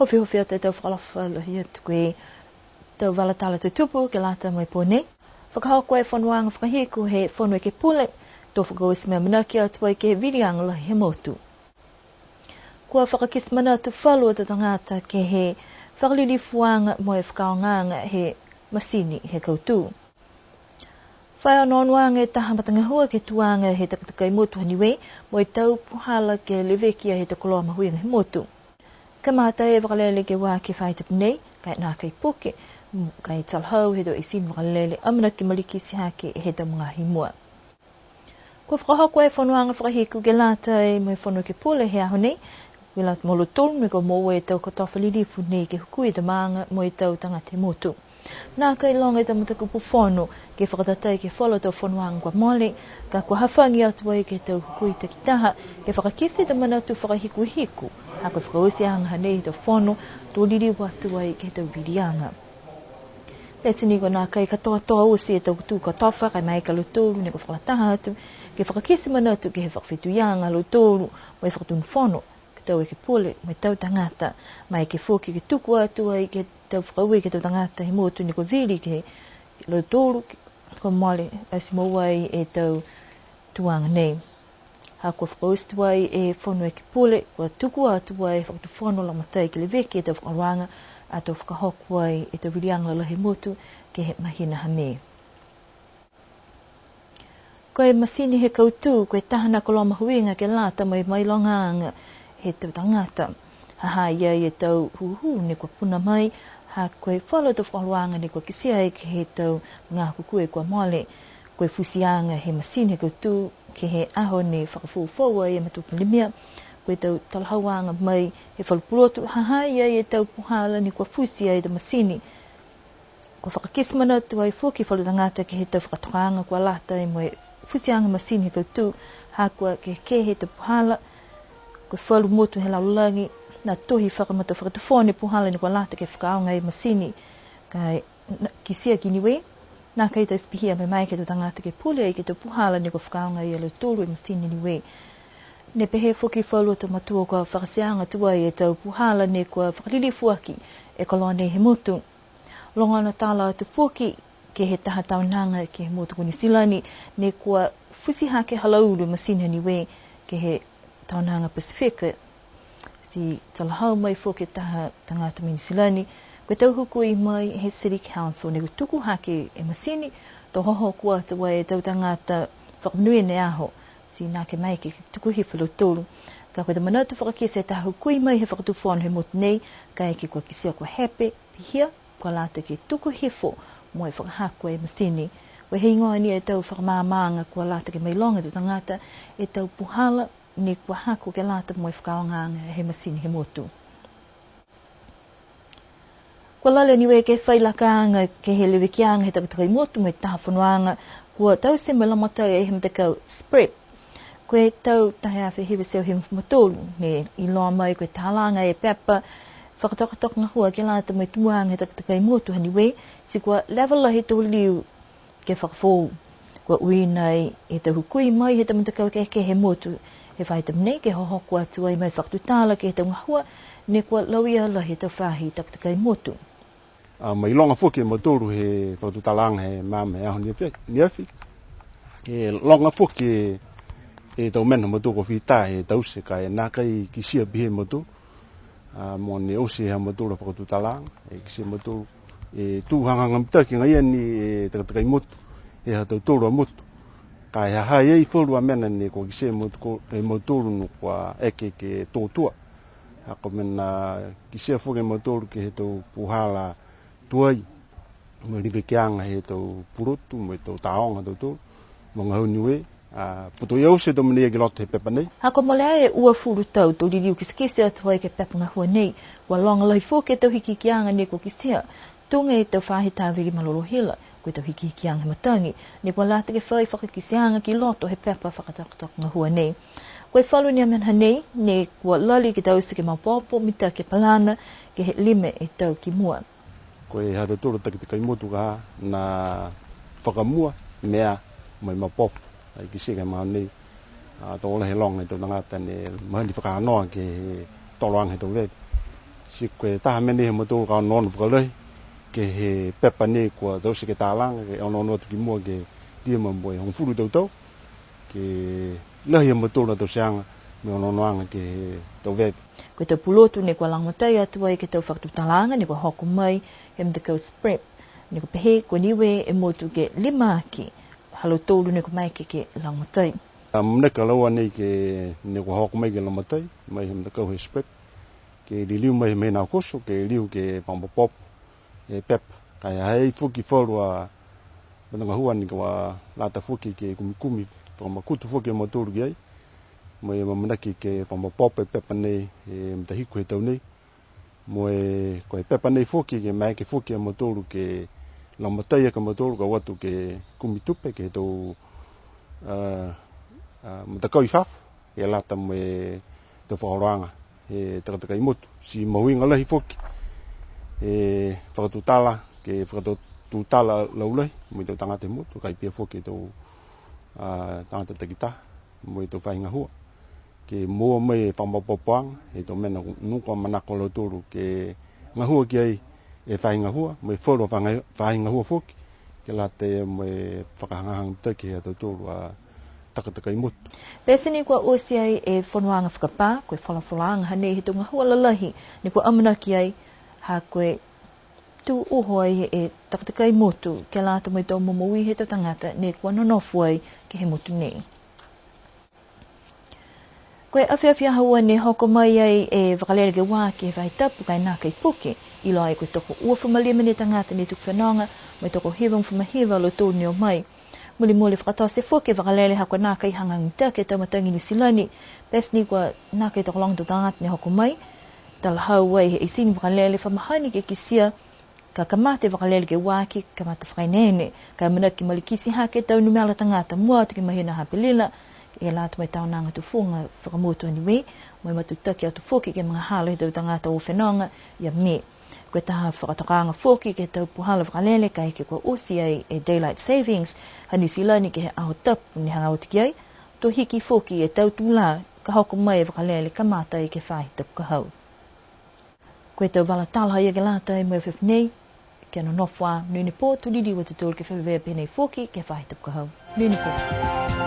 hofi o te tau whakalafa lahia tukui tau walatala te tupu ke lata mai pōne. Whakahoko e whanuanga whakahiku he whanua ke pule, tō whakawisi mea manaki atua i ke he virianga lahi he motu. Kua whakakis mana tu whalua te tangata ke he whakalilifuanga mo e whakaonganga he masini he kautū. Whai anoanuanga e taha matangahua ke tuanga he takatakai motu haniwe mo i tau puhala ke lewekia he takoloa mahuinga he motu. Ka mata e wakalele ke wā ke whai tapunei, kai nā kai poke, kai talhau he do i sin wakalele amana ki maliki si hake he tau mga himua. Kua whakahoko e whanuanga whakahiku ke lata e mo e whanua ke pole he aho nei, we lata molo tolu me ko moe e tau katofa lilifu nei ke hukui te maanga mo i tau tangate motu. Nā kai longa i tamataku pufono ke whakatatai ke whala tau whanuanga kwa mole, ka kua hawhangi atua i ke tau hukui te kitaha, ke whakakisi te manatu whakahiku hiku, a koe whakausi anga nei te whono, tō liri watua i ke tau virianga. Letini ko nā kai katoa usi e tau kutu katofa, kai mai ka lutolu, ne ko whakataha atu, ke whakakisi manatu ke he whakawhituianga lutolu, mo e whakatun whono, ke tau e ke pole, mo e tau tangata, mai ke whoki ke tuku atua i ke tau whakaui ke tau tangata he motu ni ko vili ke lutolu, ko mole, asi mauai e tau tuanga nei. Ha kua whakaustuai e whono e ke pole, kua tuku atua e whakatu whono la matai ke leweki e tau whakaruanga, a tau whakahokuai e tau virianga lahi motu ke he mahina hame. Ko e masini he kautū, ko e tahana koloa mahuinga ke lata mai mailongaanga he tau tangata. Haha ia e tau huhu ne kua puna mai, ha koe whala tau whakaruanga ne kua kisia e ke he tau ngā kukue kua mole, koe fusianga he masini he kautū, ke he aho ne whakafuafaua e matupu limia, koe tau talhauanga mai he whalupurotu, haha ia e tau puhala ni kua fusia e te masini. Kua whakakismana tua i fuki whalutangata ke he tau whakatohanga kua lata e moe fusianga masini he kautū, ha kua ke he tau puhala, koe whalu motu he laulangi, nā tohi whakamata whakatufone puhala ni kua lata ke whakaonga e masini, kai kisia kiniwe, nā kai tau spihia mai ke tau tangata ke pule e ke tau puhala ni kua whakaonga e ala tolu e masini niwe. Ne pehe whuki whalua tau matua kua whakasianga tua e tau puhala ne kua whakalilifuaki e koloa nei he motu. Longana tala atu whuki ke he taha taunanga ke he motu kuni silani ne kua fusihake halaulu masina niwe ke he taunanga Pasifika. Si talahau mai whuki taha tangata mini silani, koe tau hukui mai he City Council ne tuku hake e masini, tau hoho kua tua e tau tangata whakanui ne aho. Si nā ke mai ke tuku he whalotolu. Ka koe te manatu whakakisa e taha hukui mai he whakatuwhanu he motu nei, ka e ke kua kisia kua hepe, pihia, kua lata ke tuku hefo, mo e whakahakua e masini. Koe hei ngoa ni e tau whakamāmanga kua lata ke mailonga tu tangata, e tau puhala ni kua haku ke lata mo e whakaonganga he masini he motu. Kua lale niwe ke whailakaanga ke he lewekianga he takatakai motu mo e taha whanuanga, kua tau se malamata e he mtakau spread. Koe tau tahe awhi hewa seo he matolu, ne i loa mai koe tālanga e pepa, whakatokatoka ngā hua ke lata mai tuanga he takatakai motu haniwe, si kua level he tau liu ke whakafou. Kua ui nei e tau hukui mai he tamatakau ke he motu, he whaitam nei ke hohoku atu ai mai whakatutala ke he tau ngā hua, ne kua lauia la he tau whahi takatakai motu. Mai longa whuki e matolu he whakatutalanga he mama e aho ni awhi. E longa whuki e tau mena matoko whita e tause ka e nā kai kisia bihe matolu. Mo ne ose hea matolu whakatutalanga, e kisia matolu. E tūhanganga mitaki ngai ani e takatakai motu, e ha tau tolu a motu. Ka e hahai ei wholua mena ne kua kisia e matolu no kua eke ke tōtua. Hako mena kisia whuke matolu ke he tau puhala tuai. Mo riwekeanga he tau purotu, mo tau taonga tau tolu. Mo ngā huniwe. Puto iau se do mene e gilote he pepa nei. Hako molea e ua furu tau tau ririu kisikisi atu ai ke pepa ngā hua nei. Wa longa lai fōke tau hiki kianga ne ko kisia. Tunga e tau whahe tāwiri malolo hila. Koe tau hiki kianga matangi. Ne kua lata ke whai whakakisianga ki loto he pepa whakatakataka ngā hua nei. Koe whalu ni amenha nei, ne kua lali ki tau se ke maupopo, mita ke palana, ke he lime e tau ki mua. Koe hata toro takitakai motu ka na whakamua mea mai maupopo. Ai ki sega mau nei tō la he longa i tō tangata ne mahandi whakaanoa ke he toloang he tō vedi. si koe taha mene he matou ka nono whakalei, ke he pepa ne kua tausi ke tālanga, ke ono atu ki mua ke tia mamboe hong furu tau, ke lehi he matou na tau seanga, me ono anga ke he tau vepe. Koe tau pulotu ne kua langmatai atu ai ke tau whakatutalanga, ne kua hoku mai, he mtakau spread, ne kua pehe kua niwe e motu ke 5 aki, halo tolu ne kua mai ke langmatai. Mneka laua nei ke ne kua hoku mai ke langmatai, mai he mtakau he spread, ke liu mai me nā koso, ke liu ke pampapop, e pep, kai hei fuki whaurua, matanga hua ni kua lata fuki ke kumikumi, whakamakutu fuki e matoru ki ai, mo e mamanaki ke pampapop e pepa nei, e mtahiku he tau nei, mo e koe pepa nei fuki, ke mai ke fuki e matoru ke lamatai e ka matoru ka watu ke kumitupe, ke tau matakau i whafu, ke lata mo e tau whaoroanga, e takataka i motu, si mawinga lahi fuki, e whakatutala, ke whakatutala laulai, mo i tau tangata i motu, kai pia fuki tau tangata takita, mo i tau whainga hua, ke mua mai e whamapopoanga, e tau mena nuka manako lautoru, ke ngahua ki ai e whainga hua, mo i whaurua whainga hua fuki, ke late mo e whakahangahang taki hea tau toru takataka i motu. Pese ni kua osi ai e whanuanga whakapā, koe whalawhalaanga hanei he tunga hua lalahi, ni kua amanaki ai, ha koe tū oho ai e takataka i motu, ke lata mo i tau momoui he tau tangata, ne kua nonofu ai ke he motu nei. Koe awhiawhia haua ne hoko mai ai e whakalere ke wā ki he whaitapu kai nā kei puke, ilo ai koe toko ua whamalima ne tangata ne tuku whanonga, mai toko hiwang whamahiwa lo tō neo mai. Muli muli whakatau se fuke whakalere hako nā kei hangangita ke tau matangi New Zealand, pes ni kua nā kei toko longa tō tangata ne hoko mai, tala hau ai he isini whakalere whamahani ke kisia, ka kamate whakalele ke wāki, kamate whakainene, ka manaki malikisi hake tau numela tangata mua te ki mahina hapelila, e lātu mai tau nanga tu whunga whakamotu aniwe, mai matutaki atu whoki ke mga hala he tau tangata o whenonga, ia me. Koe taha whakatokanga whoki ke tau puhala whakalele, ka heke kua osi ai e Daylight Savings, hani silani ke he aho tapu ni hanga o tiki ai, to hiki whoki e tau tūlā, ka hoko mai e whakalele kamata i ke whahi tapu ka hau. Koe tau wala tala ia ke lata e mua whiwhinei, ke ano nofwa, nune pō, tulidi wa tutol ke whewea penei whoki, ke whahi tapu ka hau. Nune pō.